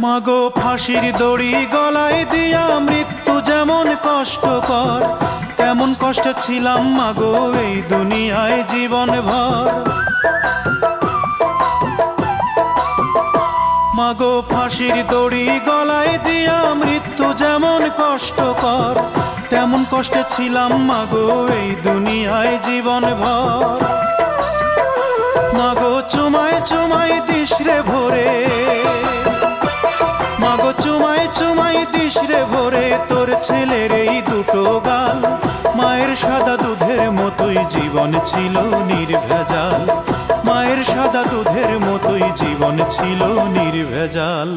মাগো ফাঁসির দড়ি গলায় দিয়া মৃত্যু যেমন কষ্টকর, তেমন কষ্ট ছিলাম মাগো এই দুনিয়ায় জীবন ভর। মাগো ফাঁসির দড়ি গলায় দিয়া মৃত্যু যেমন কষ্টকর, তেমন কষ্টে ছিলাম মাগো এই দুনিয়ায় জীবন ভর। মাগো চুমায় চুমায় দিস রে ভোরে, মাগো চুমায় চুমায় দিস রে ভোরে তোর ছেলের এই দুটো গাল। মায়ের সাদা দুধের মতোই জীবন ছিল নির্ভেজাল, মায়ের সাদা দুধের মতোই জীবন ছিল নির্ভেজাল।